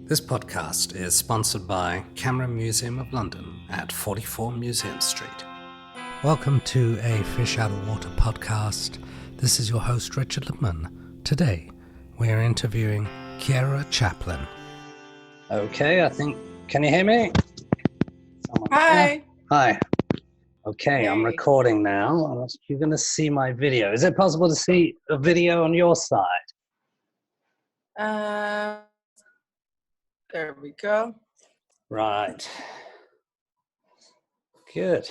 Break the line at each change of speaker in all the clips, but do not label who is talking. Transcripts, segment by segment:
This podcast is sponsored by Camera Museum of London at 44 Museum Street. Welcome to a Fish Out of Water podcast. This is your host, Richard Lippman. Today, we are interviewing Kiera Chaplin. Okay, can you hear me?
Hi.
Hi. Okay,
Hey.
I'm recording now. You're going to see my video. Is it possible to see a video on your side?
There we go.
Right. Good.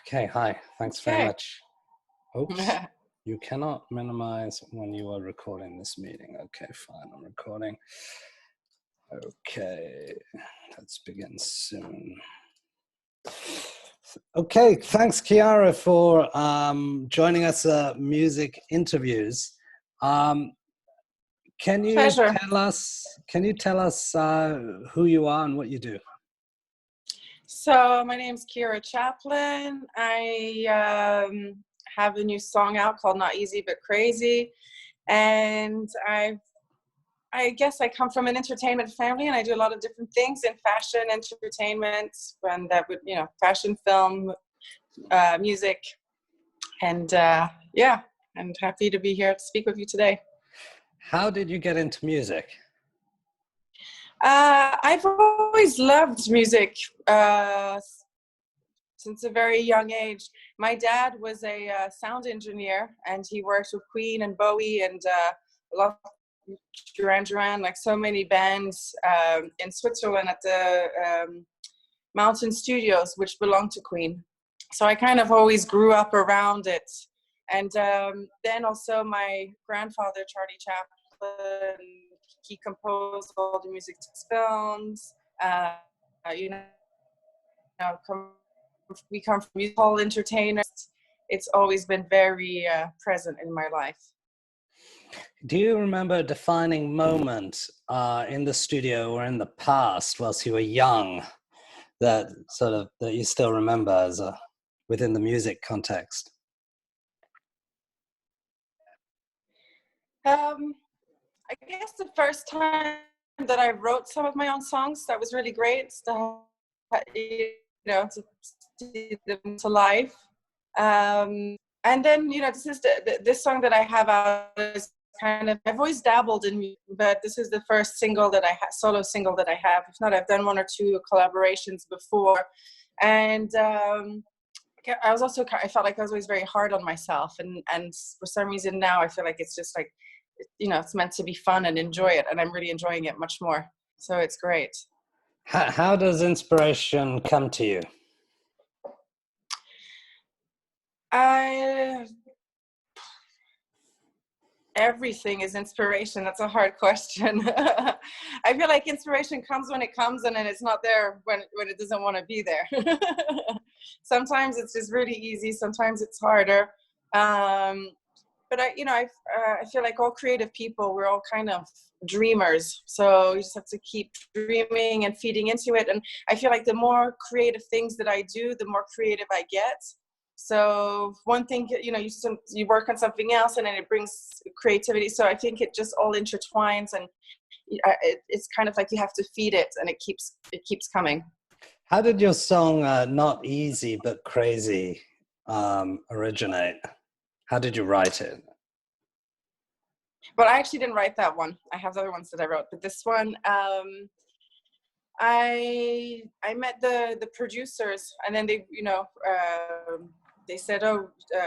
Okay, hi. Thanks very much. Oops. You cannot minimize when you are recording this meeting. Okay, fine. I'm recording. Okay, let's begin soon. Okay, thanks, Kiera, for joining us music interviews. Can you
Pleasure.
tell us who you are and what you do?
So my name's Kiera Chaplin. I have a new song out called Not Easy But Crazy. And I guess I come from an entertainment family, and I do a lot of different things in fashion, entertainment, and that would, fashion, film, music. And I'm happy to be here to speak with you today.
How did you get into music?
I've always loved music since a very young age. My dad was a sound engineer, and he worked with Queen and Bowie and a lot of Duran, like so many bands in Switzerland at the Mountain Studios, which belonged to Queen. So I kind of always grew up around it. And then also my grandfather, Charlie Chaplin, he composed all the music to films. We come from musical entertainers. It's always been very present in my life.
Do you remember a defining moment in the studio or in the past whilst you were young that you still remember as within the music context?
I guess the first time that I wrote some of my own songs, that was really great to see them to life. And then, this is this song that I have out is kind of, I've always dabbled in music, but this is the first single that solo single that I have. If not, I've done one or two collaborations before. And I felt like I was always very hard on myself. And for some reason now I feel like it's just like, it's meant to be fun and enjoy it. And I'm really enjoying it much more. So it's great.
How does inspiration come to you?
Everything is inspiration. That's a hard question. I feel like inspiration comes when it comes, and then it's not there when it doesn't want to be there. Sometimes it's just really easy. Sometimes it's harder. But I feel like all creative people, we're all kind of dreamers. So you just have to keep dreaming and feeding into it. And I feel like the more creative things that I do, the more creative I get. So one thing, you work on something else, and then it brings creativity. So I think it just all intertwines, and it's kind of like you have to feed it, and it keeps coming.
How did your song Not Easy But Crazy originate? How did you write it?
Well, I actually didn't write that one. I have the other ones that I wrote, but this one, I met the producers, and then they said,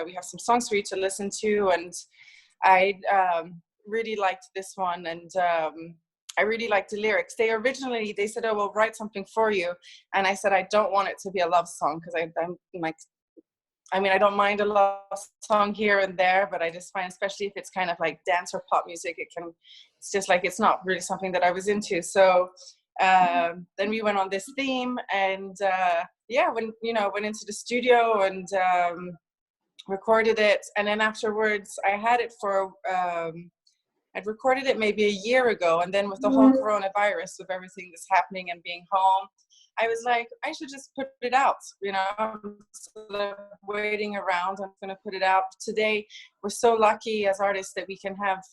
we have some songs for you to listen to, and I really liked this one, and I really liked the lyrics. They said, oh, we'll write something for you, and I said, I don't want it to be a love song, because I'm like, I don't mind a love song here and there, but I just find, especially if it's kind of like dance or pop music, it's just like, it's not really something that I was into. So then we went on this theme, and went into the studio and recorded it. And then afterwards I had it I'd recorded it maybe a year ago, and then with the whole coronavirus, with everything that's happening and being home, I was like, I should just put it out, I'm sort of waiting around. I'm going to put it out. Today, we're so lucky as artists that we can have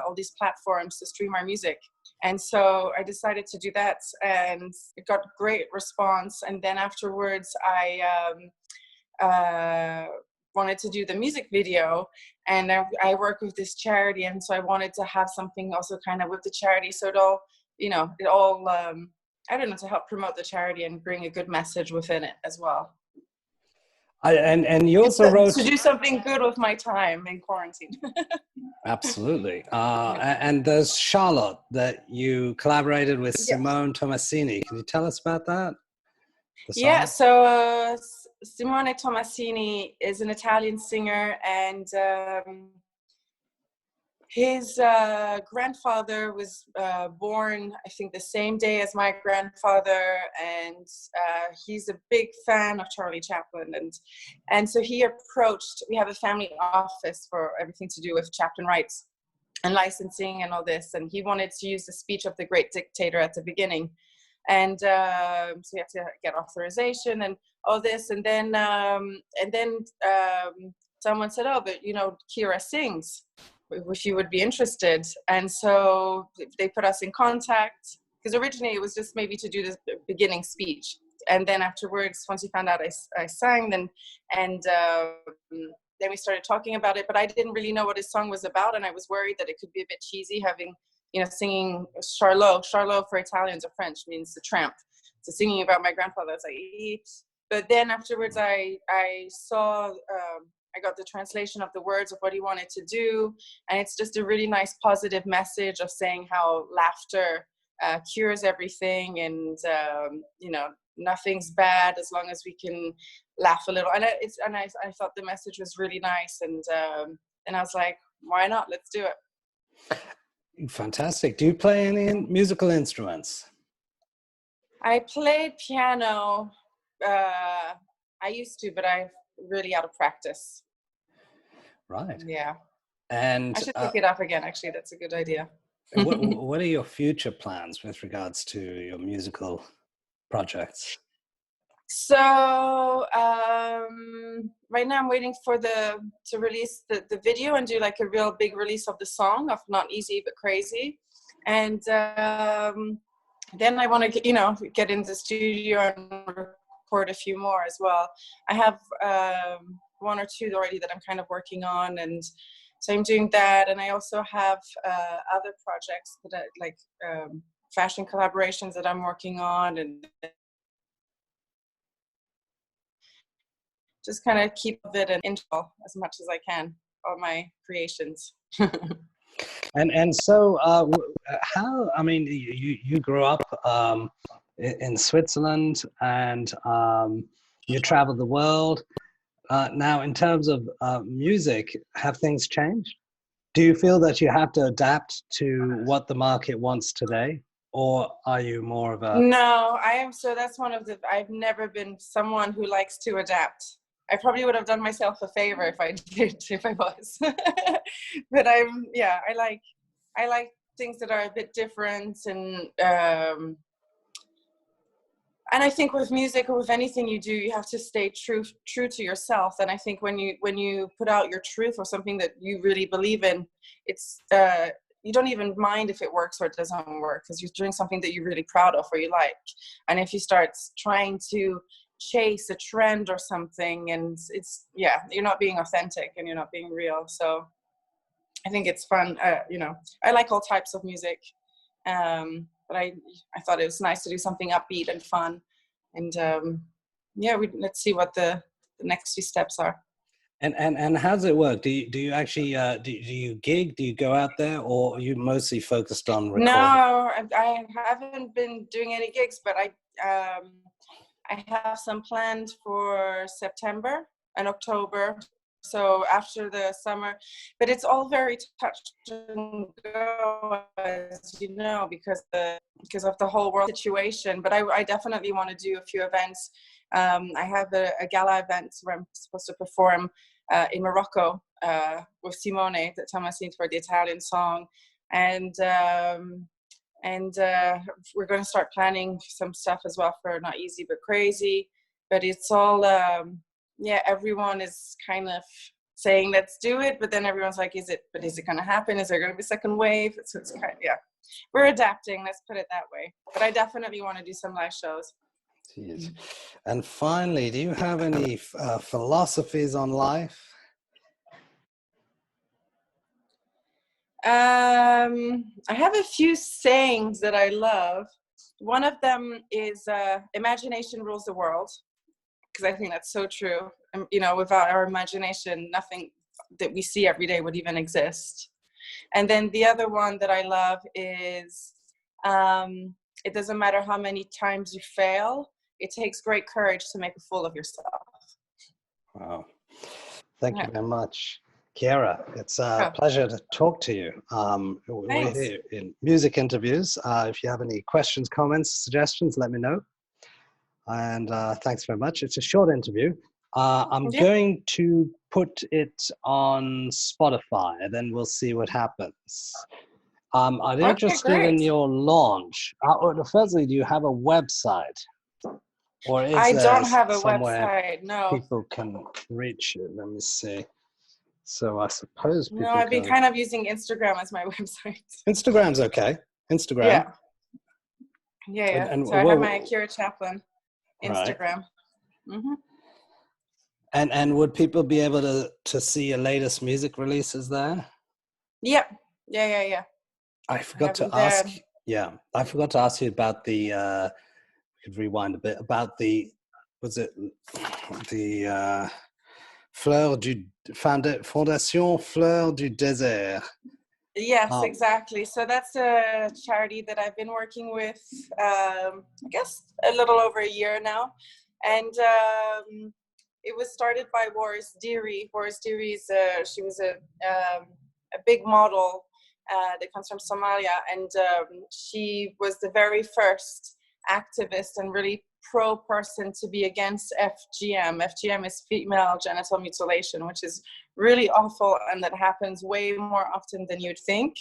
all these platforms to stream our music. And so I decided to do that, and it got great response. And then afterwards, I wanted to do the music video, and I work with this charity, and so I wanted to have something also kind of with the charity, so it all, I don't know, to help promote the charity and bring a good message within it as well.
And you also wrote
to do something good with my time in quarantine.
Absolutely. And there's Charlotte that you collaborated with Simone Tomasini. Can you tell us about that?
Yeah, so Simone Tomasini is an Italian singer, and his grandfather was born, I think, the same day as my grandfather, and he's a big fan of Charlie Chaplin, and so he approached. We have a family office for everything to do with Chapin rights and licensing and all this, and he wanted to use the speech of the great dictator at the beginning, and so you have to get authorization and all this, and then someone said, "Oh, but Kiera sings, if you would be interested." And so they put us in contact, because originally it was just maybe to do this beginning speech, and then afterwards, once he found out I sang, then we started talking about it. But I didn't really know what his song was about, and I was worried that it could be a bit cheesy, having singing Charlot for Italians or French means the tramp, so singing about my grandfather. I was like, but then afterwards I saw I got the translation of the words of what he wanted to do, and it's just a really nice positive message of saying how laughter cures everything, and nothing's bad as long as we can laugh a little. And I thought the message was really nice, and I was like, why not? Let's do it.
Fantastic. Do you play any musical instruments?
I played piano. I used to, but I'm really out of practice.
Right.
Yeah.
And
I should pick it up again. Actually, that's a good idea.
what are your future plans with regards to your musical projects?
So right now I'm waiting for to release the video and do like a real big release of the song of Not Easy But Crazy, and then I want to get in the studio and record a few more as well. I have one or two already that I'm kind of working on, and so I'm doing that. And I also have other projects that like fashion collaborations that I'm working on, and just kind of keep it and intro as much as I can, all my creations.
And so how, I mean, you grew up in Switzerland, and you traveled the world. Now, in terms of music, have things changed? Do you feel that you have to adapt to what the market wants today? Or are you more of a...
No, I am. So that's I've never been someone who likes to adapt. I probably would have done myself a favor if I was. But I like things that are a bit different, and I think with music or with anything you do, you have to stay true to yourself. And I think when you put out your truth or something that you really believe in, it's you don't even mind if it works or it doesn't work, because you're doing something that you're really proud of or you like. And if you start trying to chase a trend or something, and you're not being authentic and you're not being real. So I think it's fun. I like all types of music, but I thought it was nice to do something upbeat and fun, and let's see what the next few steps are.
And how does it work? Do you actually do you gig? Do you go out there, or are you mostly focused on recording?
No, I haven't been doing any gigs, but I have some planned for September and October, so after the summer. But it's all very touch and go, as you know, because of the whole world situation. But I definitely want to do a few events. I have a gala event where I'm supposed to perform in Morocco with Simone Tomasini for the Italian song, and we're going to start planning some stuff as well for Not Easy But Crazy. But it's all everyone is kind of saying let's do it, but then everyone's like, is it going to happen? Is there going to be a second wave? So it's kind of, yeah, we're adapting, let's put it that way. But I definitely want to do some live shows.
Jeez. And finally, do you have any philosophies on life?
I have a few sayings that I love. One of them is imagination rules the world, because I think that's so true. You know, without our imagination, nothing that we see every day would even exist. And then the other one that I love is it doesn't matter how many times you fail, it takes great courage to make a fool of yourself.
Wow. Thank you very much, Kiera. It's a pleasure to talk to you. We're here in music interviews. If you have any questions, comments, suggestions, let me know. And thanks very much. It's a short interview. I'm going to put it on Spotify, and then we'll see what happens. I'm interested in your launch. Firstly, do you have a website? Or is
I don't have a website, no.
People can reach you. Let me see. So I suppose people
I've been kind of using Instagram as my website.
Instagram's okay. Instagram.
Yeah. And so I have my Kiera Chaplin Instagram.
Right. Mm-hmm. And would people be able to see your latest music releases there? Yeah. I forgot to ask. Yeah, I forgot to ask you about the. Could rewind a bit about the. Was it the Fondation Fleur du Désert?
Yes, exactly. So that's a charity that I've been working with, I guess, a little over a year now, and it was started by Waris Deary. Waris Deary she was a big model that comes from Somalia, and she was the very first activist and really pro person to be against FGM. FGM is female genital mutilation, which is really awful, and that happens way more often than you'd think.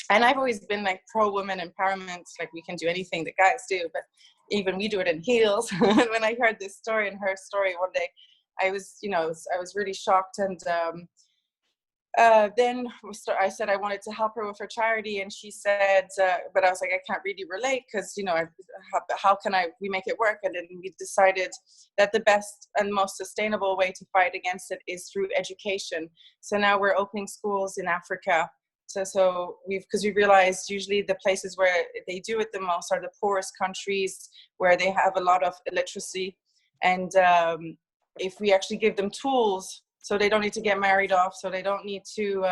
And I've always been like pro women empowerment, like we can do anything that guys do, but even we do it in heels. When I heard this story and her story one day, I was really shocked. And then I said I wanted to help her with her charity, and she said, but I was like, I can't really relate because, how can we make it work? And then we decided that the best and most sustainable way to fight against it is through education. So now we're opening schools in Africa. So because we realized usually the places where they do it the most are the poorest countries where they have a lot of illiteracy. And if we actually give them tools, so they don't need to get married off, so they don't need to,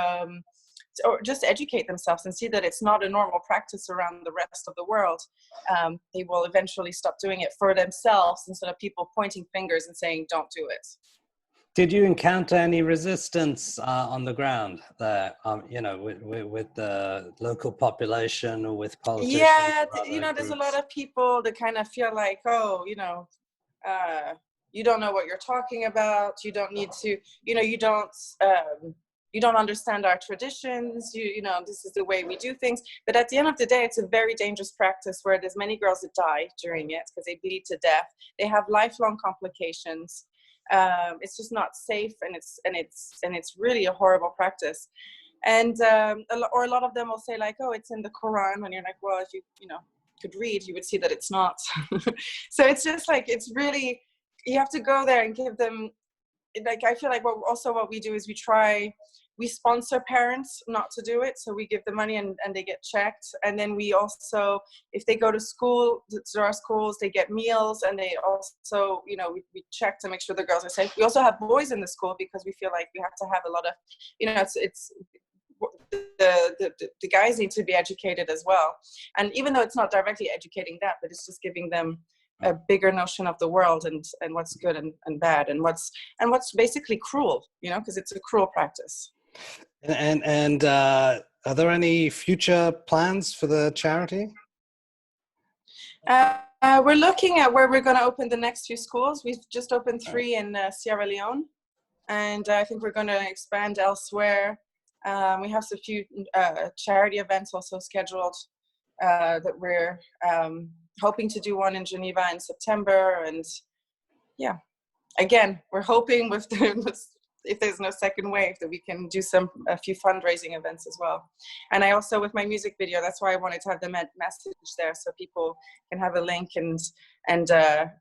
or just educate themselves and see that it's not a normal practice around the rest of the world. They will eventually stop doing it for themselves instead of people pointing fingers and saying, don't do it.
Did you encounter any resistance on the ground there, with the local population or with politicians?
Yeah, there's a lot of people that kind of feel like, you don't know what you're talking about. You don't need to, you don't understand our traditions. This is the way we do things. But at the end of the day, it's a very dangerous practice where there's many girls that die during it because they bleed to death. They have lifelong complications. It's just not safe, and it's really a horrible practice. And a lot of them will say like, oh, it's in the Quran, and you're like, well, if you could read, you would see that it's not. So it's just like, it's really, you have to go there and give them, like, I feel like what we do is we sponsor parents not to do it. So we give them money and they get checked. And then we also, if they go to our schools, they get meals, and they also, we check to make sure the girls are safe. We also have boys in the school because we feel like we have to have a lot of, it's the guys need to be educated as well. And even though it's not directly educating that, but it's just giving them a bigger notion of the world and what's good and bad and what's basically cruel, because it's a cruel practice.
And are there any future plans for the charity?
We're looking at where we're going to open the next few schools. We've just opened 3 in Sierra Leone, and I think we're going to expand elsewhere. We have a few charity events also scheduled that we're hoping to do one in Geneva in September. And yeah, again, we're hoping with if there's no second wave, that we can do a few fundraising events as well. And I also, with my music video, that's why I wanted to have the message there, so people can have a link and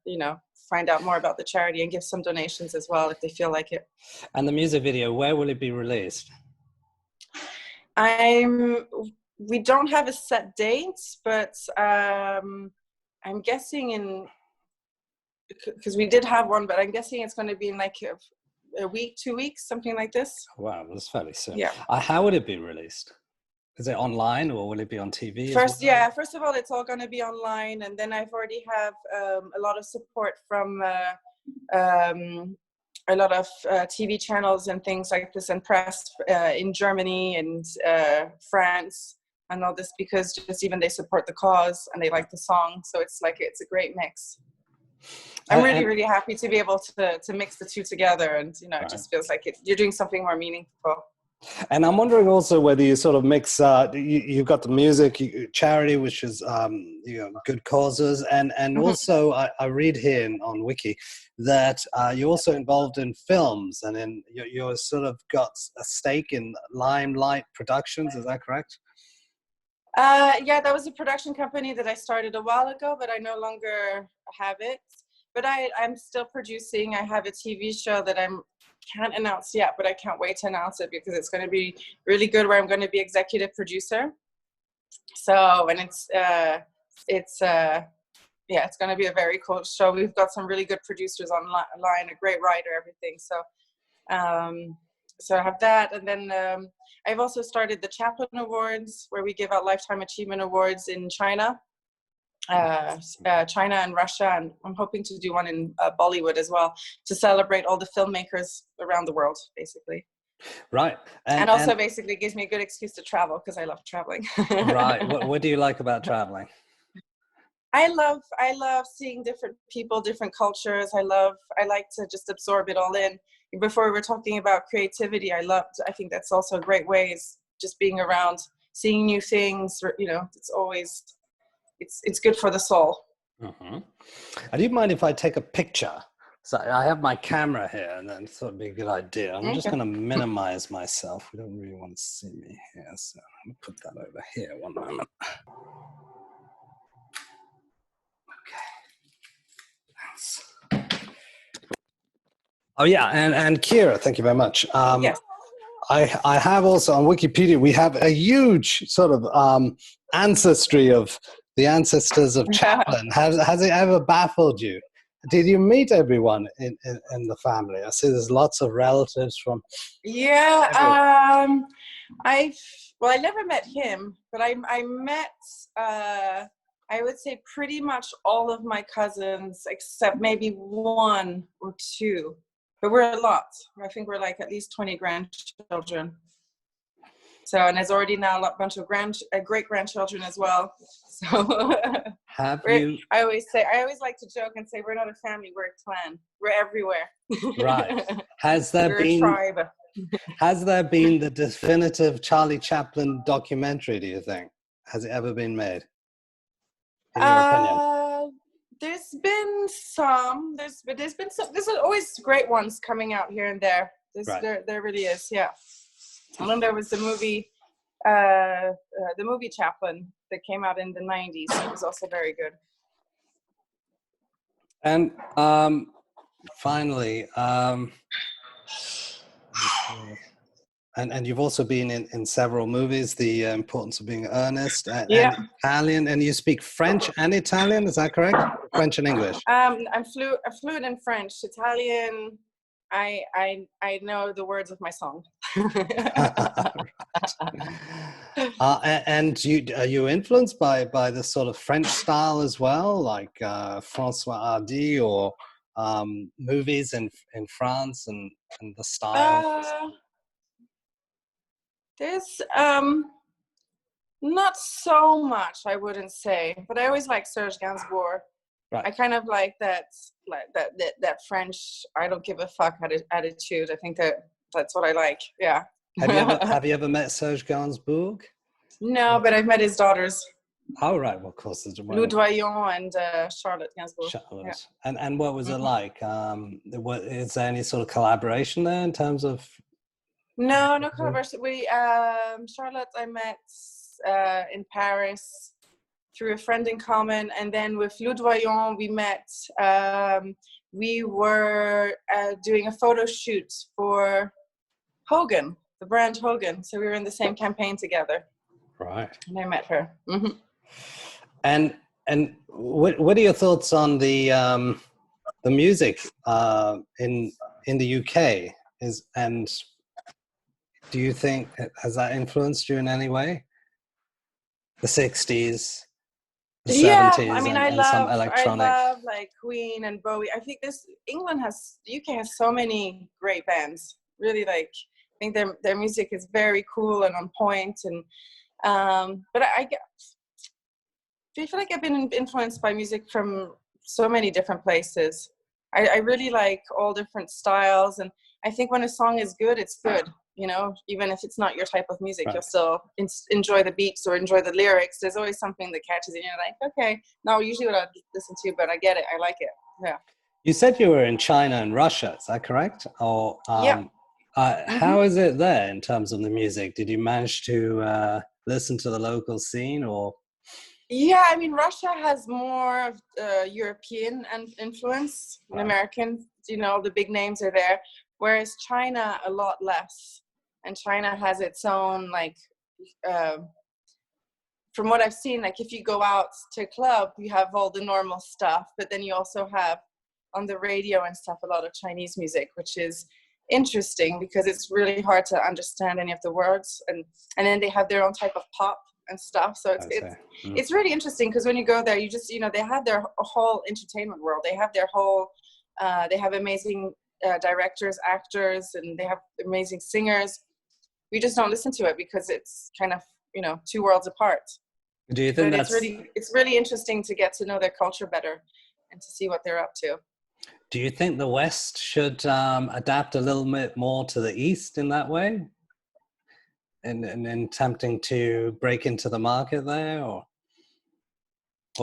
you know, find out more about the charity and give some donations as well if they feel like it.
And the music video, where will it be released?
We don't have a set date, but I'm guessing because we did have one, but I'm guessing it's going to be in like a week, 2 weeks, something like this.
Wow, that's fairly soon.
Yeah.
How would it be released? Is it online, or will it be on TV?
First of all, it's all going to be online, and then I've already have a lot of support from a lot of TV channels and things like this, and press in Germany and France and all this, because just even they support the cause and they like the song. So it's a great mix. I'm really happy to be able to mix the two together, and you know, it just feels like you're doing something more meaningful.
And I'm wondering also whether you sort of mix, you've got the music, charity, which is, you know, good causes. And also I read here on Wiki that you're also involved in films, and you're sort of got a stake in Limelight Productions. Is that correct?
Yeah, that was a production company that I started a while ago, but I no longer have it. But I'm still producing. I have a TV show that I can't announce yet, but I can't wait to announce it, because it's going to be really good, where I'm going to be executive producer. So, and it's going to be a very cool show. We've got some really good producers online, a great writer, everything. So, so I have that. And then I've also started the Chapin Awards, where we give out Lifetime Achievement Awards in China. China and Russia, and I'm hoping to do one in Bollywood as well, to celebrate all the filmmakers around the world, basically.
Right.
And also basically gives me a good excuse to travel, because I love traveling.
Right. What do you like about traveling?
I love seeing different people, different cultures. I like to just absorb it all in. Before we were talking about creativity, I think that's also a great way, is just being around, seeing new things. You know, it's always, it's good for the soul.
Mm-hmm. Do you mind if I take a picture? So I have my camera here, and then thought it'd be a good idea. I'm just going to minimize myself. We don't really want to see me here, so I'm going to put that over here. One moment. Okay. Thanks. Oh yeah, and Kiera, thank you very much.
Yes.
I have also on Wikipedia, we have a huge sort of ancestry of the ancestors of Chaplin. Has it ever baffled you? Did you meet everyone in the family? I see there's lots of relatives from.
Yeah, I never met him, but I met, I would say pretty much all of my cousins, except maybe one or two. But we're a lot. I think we're like at least 20 grandchildren. So, and there's already now a bunch of great-grandchildren as well. So
Have you?
I always like to joke and say, we're not a family, we're a clan. We're everywhere.
Right. Has there
we're
been
a tribe.
Has there been the definitive Charlie Chaplin documentary, do you think? Has it ever been made? In your opinion?
There's been some. There's been some. There's always great ones coming out here and there.
Right.
There really is, yeah. And then there was the movie Chaplin that came out in the 90s. It was also very good.
And finally, and you've also been in several movies, The Importance of Being Earnest, and Italian, and you speak French and Italian, is that correct? French and English?
I'm fluent in French. Italian, I know the words of my song.
And are you influenced by this sort of French style as well, like François Hardy, or movies in France and the style?
There's not so much, I wouldn't say, but I always like Serge Gainsbourg. Right. I kind of like that French, I don't give a fuck attitude. I think that's what I like. Yeah.
Have you ever met Serge Gainsbourg?
No, but I've met his daughters.
Oh, right. Well, of course, there's
Lou Doyon and Charlotte Gainsbourg.
Charlotte. And what was it like? Is there any sort of collaboration there in terms of?
No collaboration. We Charlotte I met in Paris through a friend in common, and then with Lou Doyon we met. We were doing a photo shoot for Hogan, the brand Hogan. So we were in the same campaign together.
Right.
And I met her. Mm-hmm.
And what are your thoughts on the music in the UK? And do you think, has that influenced you in any way? The 60s, the 70s,
I mean,
and some electronic.
I love like Queen and Bowie. I think the UK has so many great bands. Really, like, I think their music is very cool and on point. And but I feel like I've been influenced by music from so many different places. I really like all different styles, and I think when a song is good, it's good. You know, even if it's not your type of music, right, you'll still enjoy the beats or enjoy the lyrics. There's always something that catches you, and you're like, okay, not usually what I listen to, but I get it. I like it. Yeah.
You said you were in China and Russia. Is that correct? Or
yeah.
How is it there in terms of the music? Did you manage to listen to the local scene, or?
Yeah, I mean, Russia has more of European influence than American. You know, the big names are there, whereas China a lot less. And China has its own, like, from what I've seen, like if you go out to a club, you have all the normal stuff, but then you also have on the radio and stuff a lot of Chinese music, which is interesting because it's really hard to understand any of the words. And then they have their own type of pop and stuff. So it's really interesting because when you go there, you just, you know, they have their whole entertainment world. They have their whole, they have amazing directors, actors, and they have amazing singers. We just don't listen to it because it's kind of, you know, two worlds apart.
Do you think
it's really interesting to get to know their culture better and to see what they're up to.
Do you think the West should adapt a little bit more to the East in that way? And attempting to break into the market there, or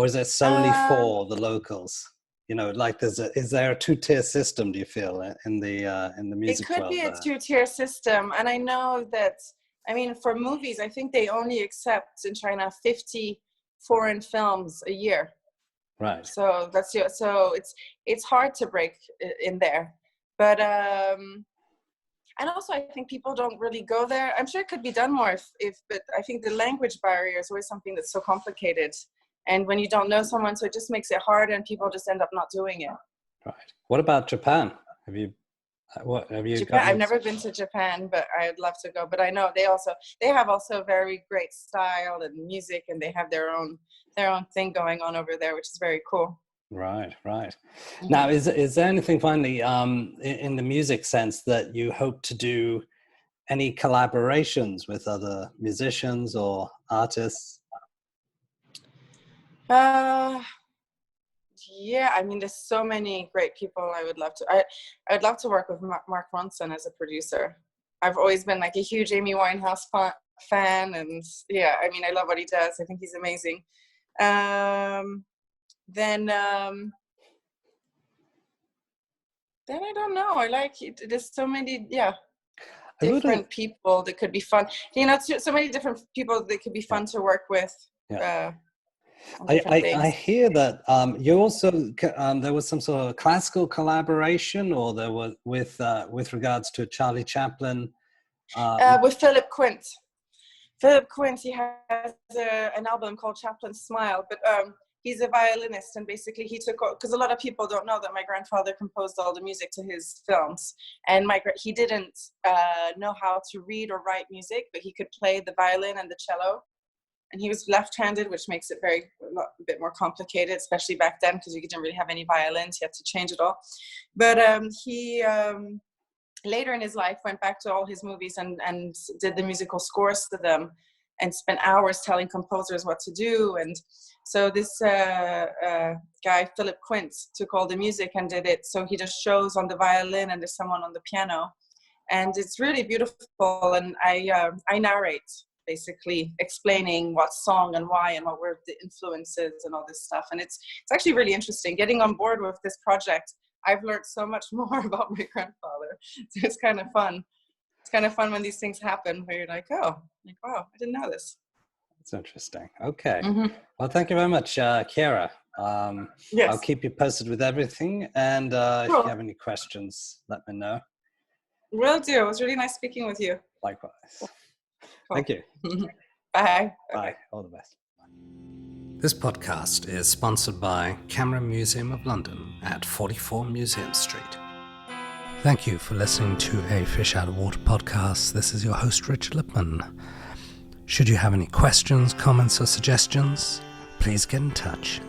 is it solely for the locals? You know, like is there a two-tier system, do you feel, in the music world?
It could be a two-tier system, and I know that, I mean, for movies, I think they only accept in China 50 foreign films a year.
Right.
So it's hard to break in there, but and also I think people don't really go there. I'm sure it could be done more but I think the language barrier is always something that's so complicated. And when you don't know someone, so it just makes it hard, and people just end up not doing it.
Right. What about Japan? Have you?
Japan, I've never been to Japan, but I'd love to go. But I know they have also very great style and music, and they have their own thing going on over there, which is very cool.
Right. Mm-hmm. Now, is there anything finally in the music sense that you hope to do? Any collaborations with other musicians or artists?
Yeah, I mean, there's so many great people I would love to. I'd love to work with Mark Ronson as a producer. I've always been like a huge Amy Winehouse fan, and yeah, I mean, I love what he does. I think he's amazing. Then I don't know. I like it. There's so many, different people that could be fun. You know, so many different people that could be fun to work with.
Yeah. I hear that you also there was some sort of classical collaboration, or there was with regards to Charlie Chaplin.
With Philip Quint. Philip Quint, he has an album called Chaplin's Smile, but he's a violinist, and basically he took, because a lot of people don't know that my grandfather composed all the music to his films, and he didn't know how to read or write music, but he could play the violin and the cello. And he was left-handed, which makes it a bit more complicated, especially back then, because you didn't really have any violins. You had to change it all. But he, later in his life, went back to all his movies and did the musical scores to them, and spent hours telling composers what to do. And so this guy, Philip Quint, took all the music and did it. So he just shows on the violin, and there's someone on the piano. And it's really beautiful. And I narrate. basically explaining what song and why and what were the influences and all this stuff. And it's actually really interesting getting on board with this project. I've learned so much more about my grandfather. So it's kind of fun. It's kind of fun when these things happen where you're like, oh, like, wow, I didn't know this.
That's interesting. Okay. Well, thank you very much, Kiera.
Yes.
I'll keep you posted with everything. And if you have any questions, let me know.
Will do. It was really nice speaking with you.
Likewise.
Cool.
Thank you.
Bye.
Bye. All the best. This podcast is sponsored by Camera Museum of London at 44 Museum Street. Thank you for listening to a Fish Out of Water podcast. This is your host, Richard Lipman. Should you have any questions, comments, or suggestions, please get in touch.